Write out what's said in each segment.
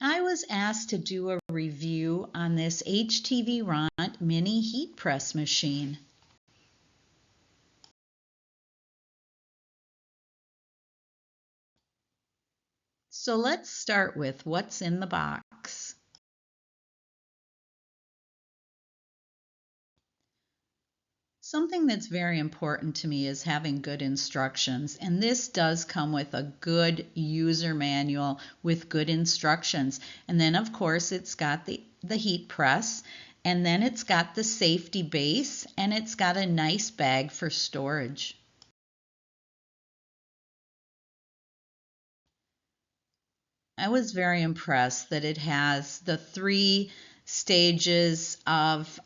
I was asked to do a review on this HTVRONT Mini Heat Press machine. So let's start with what's in the box. Something that's very important to me is having good instructions, and this does come with a good user manual with good instructions. And then of course it's got the heat press, and then it's got the safety base, and it's got a nice bag for storage. I was very impressed that it has the 3 stages of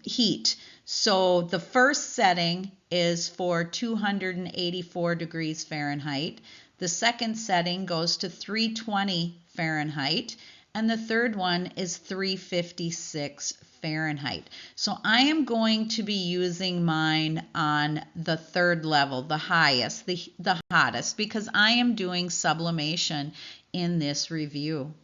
heat. So the first setting is for 284 degrees Fahrenheit. The second setting goes to 320 Fahrenheit. And the third one is 356 Fahrenheit. So I am going to be using mine on the third level, the highest, the hottest, because I am doing sublimation in this review.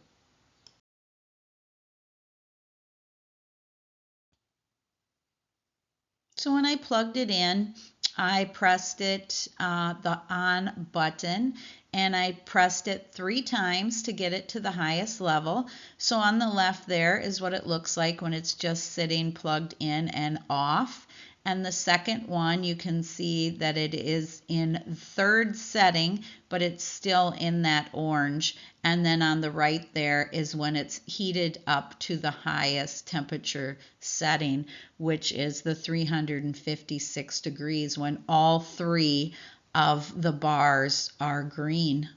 So when I plugged it in, I pressed it, the on button, and I pressed it 3 times to get it to the highest level. So on the left there is what it looks like when it's just sitting plugged in and off. And the second one, you can see that it is in third setting, but it's still in that orange. And then on the right there is when it's heated up to the highest temperature setting, which is the 356 degrees, when all 3 of the bars are green.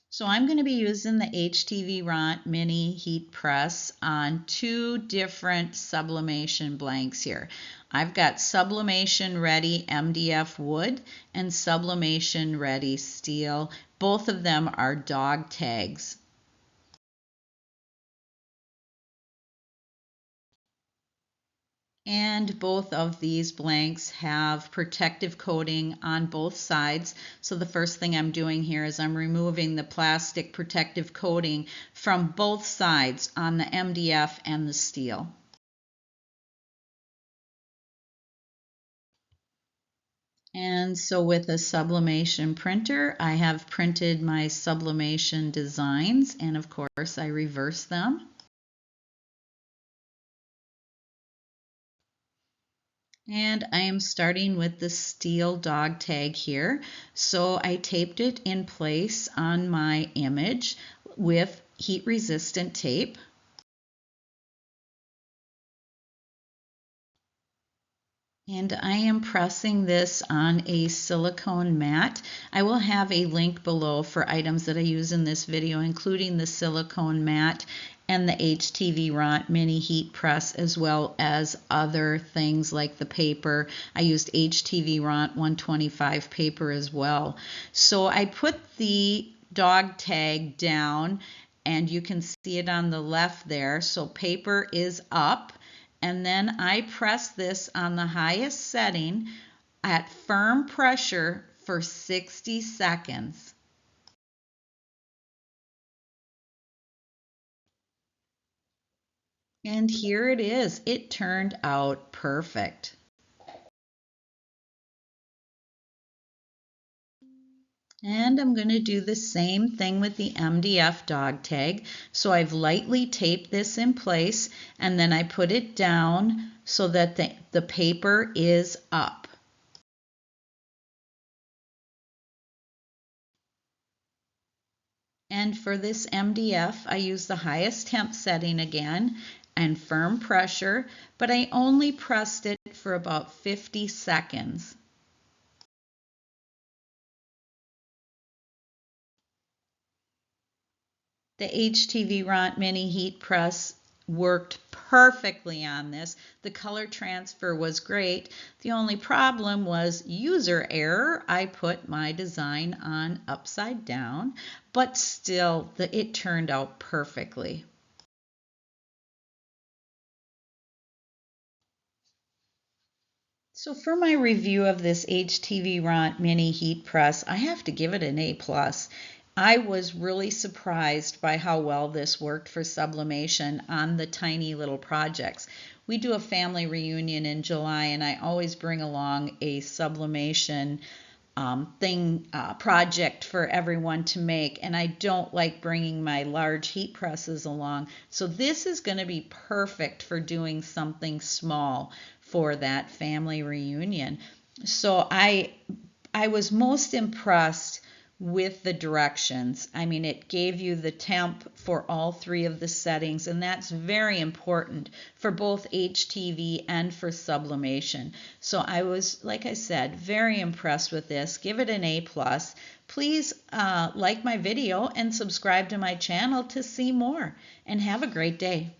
So I'm going to be using the HTVRONT Mini Heat Press on 2 different sublimation blanks here. I've got Sublimation Ready MDF wood and Sublimation Ready steel. Both of them are dog tags. And both of these blanks have protective coating on both sides. So the first thing I'm doing here is I'm removing the plastic protective coating from both sides on the MDF and the steel. And so with a sublimation printer, I have printed my sublimation designs, and of course I reverse them. And I am starting with the steel dog tag here. So I taped it in place on my image with heat resistant tape. And I am pressing this on a silicone mat. I will have a link below for items that I use in this video, including the silicone mat and the HTVRONT Mini Heat Press, as well as other things like the paper. I used HTVRONT 125 paper as well. So I put the dog tag down, and you can see it on the left there. So paper is up. And then I press this on the highest setting at firm pressure for 60 seconds. And here it is. It turned out perfect. And I'm going to do the same thing with the MDF dog tag. So I've lightly taped this in place, and then I put it down so that the paper is up. And for this MDF, I use the highest temp setting again and firm pressure, but I only pressed it for about 50 seconds. The HTVRONT Mini Heat Press worked perfectly on this. The color transfer was great. The only problem was user error. I put my design on upside down, but still it turned out perfectly. So for my review of this HTVRONT Mini Heat Press, I have to give it an A+. I was really surprised by how well this worked for sublimation on the tiny little projects. We do a family reunion in July, and I always bring along a sublimation project for everyone to make, and I don't like bringing my large heat presses along. So this is going to be perfect for doing something small for that family reunion. So I was most impressed with the directions. I mean, it gave you the temp for all three of the settings, and that's very important for both HTV and for sublimation. So I was, like I said, very impressed with this. Give it an A+. Please like my video and subscribe to my channel to see more, and have a great day.